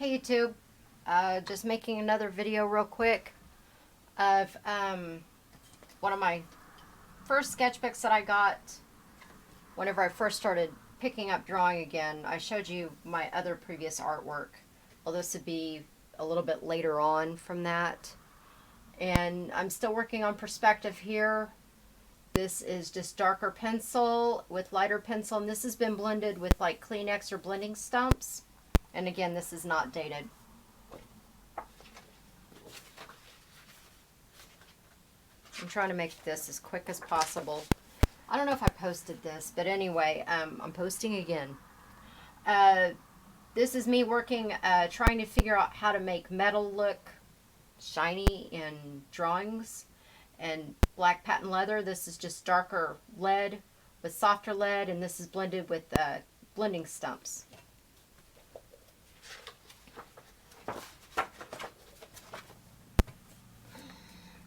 Hey YouTube, just making another video real quick of one of my first sketchbooks that I got whenever I first started picking up drawing again. I showed you my other previous artwork. Well, this would be a little bit later on from that. And I'm still working on perspective here. This is just darker pencil with lighter pencil, and this has been blended with like Kleenex or blending stumps. And again, this is not dated. I'm trying to make this as quick as possible. I don't know if I posted this, but anyway, I'm posting again. This is me working, trying to figure out how to make metal look shiny in drawings. And black patent leather, this is just darker lead with softer lead, and this is blended with blending stumps.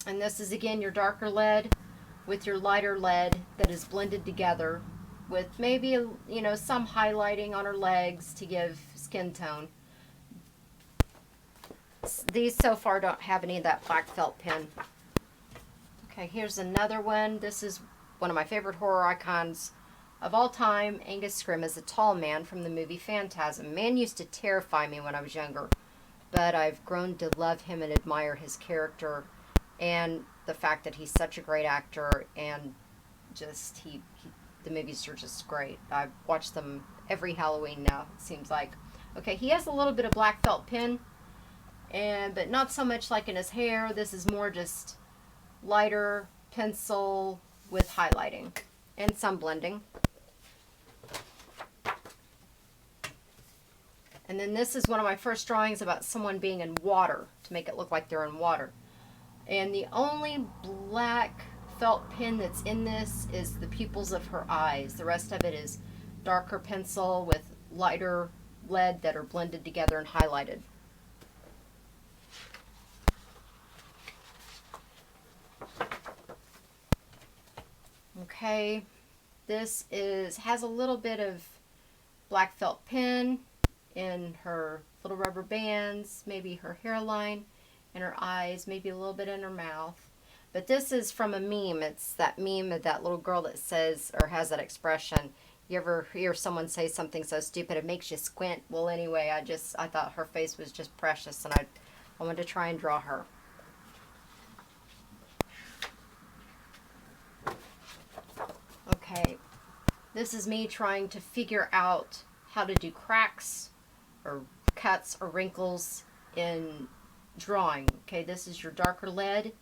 And this is again your darker lead with your lighter lead that is blended together with maybe, you know, some highlighting on her legs to give skin tone. These so far don't have any of that black felt pen. Okay, here's another one. This is one of my favorite horror icons of all time. Angus Scrimm is a tall man from the movie Phantasm. Man used to terrify me when I was younger, but I've grown to love him and admire his character and the fact that he's such a great actor, and just the movies are just great. I've watched them every Halloween now, it seems like. Okay, he has a little bit of black felt pen, but not so much like in his hair. This is more just lighter pencil with highlighting and some blending. And then this is one of my first drawings about someone being in water, to make it look like they're in water. And the only black felt pen that's in this is the pupils of her eyes. The rest of it is darker pencil with lighter lead that are blended together and highlighted. Okay, this has a little bit of black felt pen in her little rubber bands, maybe her hairline, in her eyes, maybe a little bit in her mouth. But this is from a meme. It's that meme of that little girl that says, or has that expression, you ever hear someone say something so stupid it makes you squint? Well, anyway, I thought her face was just precious, and I wanted to try and draw her. Okay, this is me trying to figure out how to do cracks or cuts or wrinkles in drawing. Okay, this is your darker lead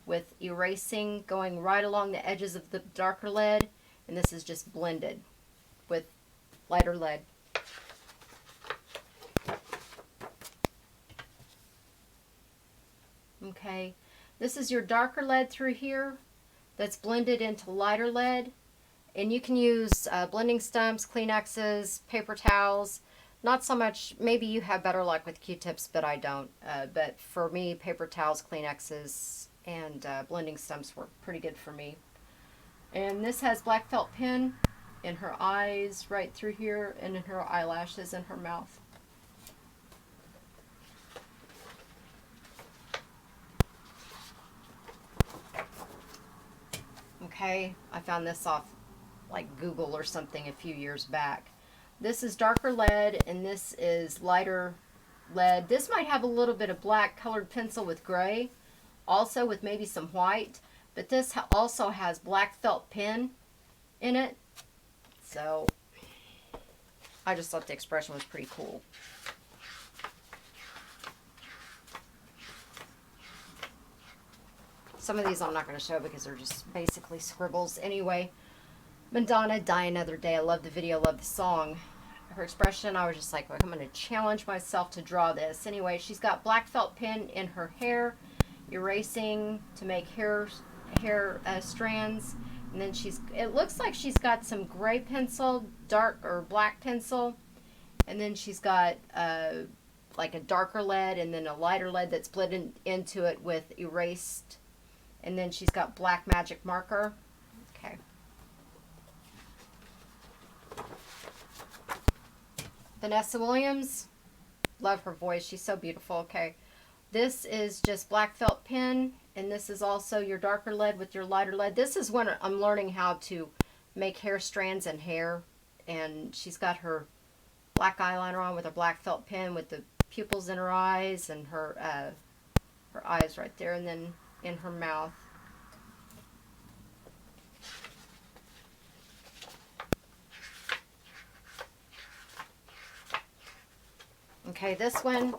with erasing going right along the edges of the darker lead, and this is just blended with lighter lead. Okay, this is your darker lead through here that's blended into lighter lead, and you can use blending stumps, Kleenexes, paper towels. Not so much, maybe you have better luck with Q-tips, but I don't. But for me, paper towels, Kleenexes, and blending stumps work pretty good for me. And this has black felt pen in her eyes, right through here, and in her eyelashes and her mouth. Okay, I found this off like Google or something a few years back. This is darker lead, and this is lighter lead. This might have a little bit of black colored pencil with gray, also with maybe some white, but this also has black felt pen in it. So I just thought the expression was pretty cool. Some of these I'm not going to show because they're just basically scribbles. Anyway, Madonna, Die Another Day. I love the video, love the song. Her expression, I was just like, I'm going to challenge myself to draw this. Anyway, she's got black felt pen in her hair, erasing to make hair strands. And then it looks like she's got some gray pencil, dark or black pencil. And then she's got like a darker lead and then a lighter lead that's blended into it with erased. And then she's got black magic marker. Okay. Vanessa Williams, love her voice. She's so beautiful. Okay. This is just black felt pen, and this is also your darker lead with your lighter lead. This is when I'm learning how to make hair strands and hair, and she's got her black eyeliner on with a black felt pen with the pupils in her eyes and her eyes right there, and then in her mouth. Okay, this one,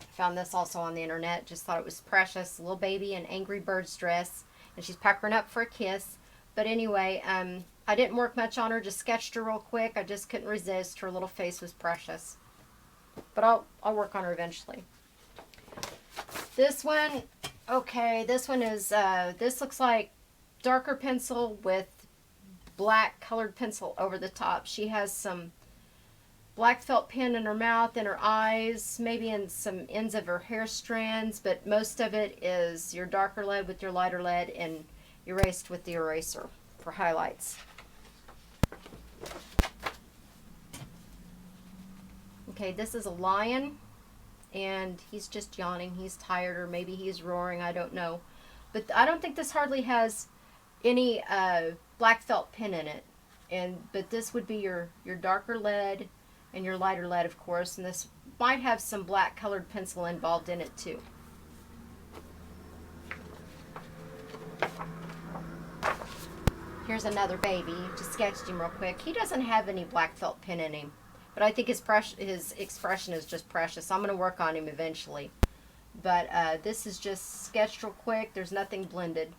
I found this also on the internet. Just thought it was precious. Little baby in Angry Birds dress, and she's puckering up for a kiss. But anyway, I didn't work much on her. Just sketched her real quick. I just couldn't resist. Her little face was precious. But I'll work on her eventually. This one, okay, this one is, this looks like darker pencil with black colored pencil over the top. She has some black felt pen in her mouth, in her eyes, maybe in some ends of her hair strands, but most of it is your darker lead with your lighter lead and erased with the eraser for highlights. Okay, this is a lion, and he's just yawning. He's tired, or maybe he's roaring, I don't know. But I don't think this hardly has any black felt pen in it. But this would be your darker lead and your lighter lead, of course, and this might have some black colored pencil involved in it too. Here's another baby. Just sketched him real quick. He doesn't have any black felt pen in him, but I think his expression is just precious. I'm going to work on him eventually. But this is just sketched real quick. There's nothing blended.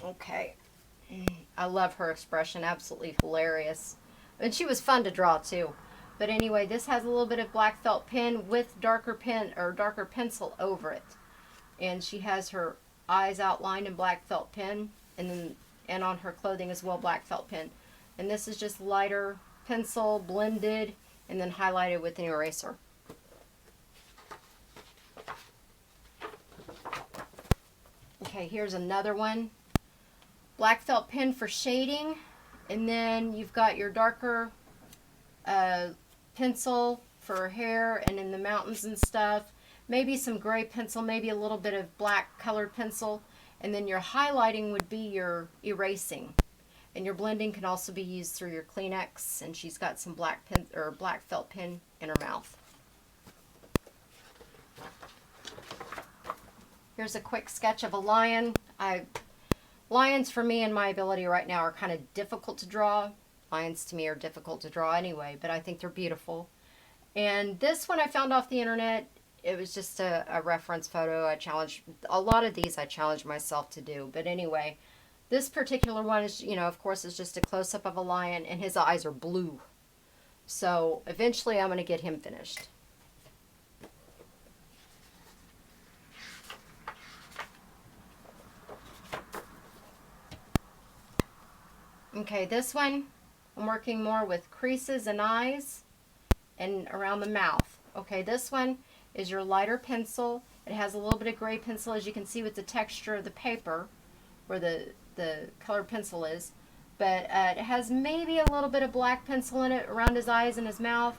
Okay. I love her expression. Absolutely hilarious. And she was fun to draw too. But anyway, this has a little bit of black felt pen with darker pen or darker pencil over it. And she has her eyes outlined in black felt pen, and on her clothing as well, black felt pen. And this is just lighter pencil blended and then highlighted with an eraser. Okay, here's another one. Black felt pen for shading, and then you've got your darker pencil for her hair and in the mountains and stuff. Maybe some gray pencil, maybe a little bit of black colored pencil, and then your highlighting would be your erasing. And your blending can also be used through your Kleenex, and she's got some black pen or black felt pen in her mouth. Here's a quick sketch of a lion. Lions for me and my ability right now are kind of difficult to draw. Lions to me are difficult to draw anyway, but I think they're beautiful. And this one I found off the internet. It was just a reference photo. A lot of these I challenge myself to do. But anyway, this particular one is, of course, is just a close-up of a lion, and his eyes are blue. So eventually I'm going to get him finished. Okay, this one, I'm working more with creases and eyes and around the mouth. Okay, this one is your lighter pencil. It has a little bit of gray pencil, as you can see with the texture of the paper where the colored pencil is. But it has maybe a little bit of black pencil in it around his eyes and his mouth,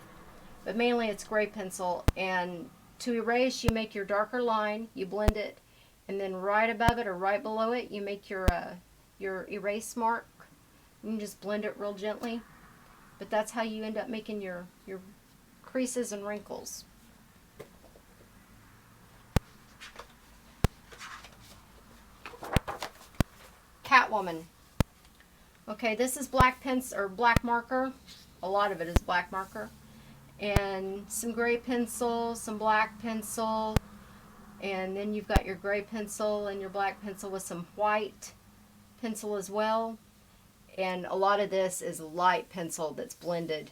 but mainly it's gray pencil. And to erase, you make your darker line, you blend it, and then right above it or right below it, you make your erase mark. You can just blend it real gently, but that's how you end up making your creases and wrinkles. Catwoman. Okay, this is black pencil or black marker. A lot of it is black marker, and some gray pencil, some black pencil, and then you've got your gray pencil and your black pencil with some white pencil as well. And a lot of this is light pencil that's blended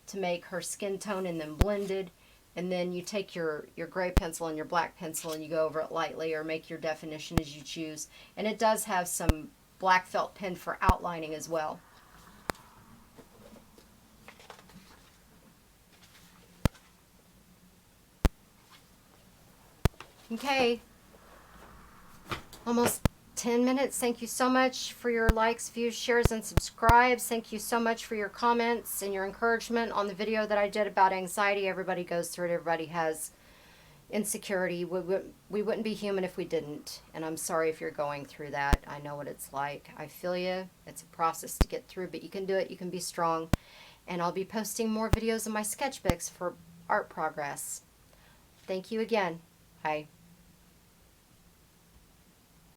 to make her skin tone and then blended. And then you take your gray pencil and your black pencil and you go over it lightly or make your definition as you choose. And it does have some black felt pen for outlining as well. Okay. Almost 10 minutes. Thank you so much for your likes, views, shares, and subscribes. Thank you so much for your comments and your encouragement on the video that I did about anxiety. Everybody goes through it. Everybody has insecurity. We wouldn't be human if we didn't. And I'm sorry if you're going through that. I know what it's like. I feel you. It's a process to get through, but you can do it. You can be strong. And I'll be posting more videos of my sketchbooks for art progress. Thank you again. Bye.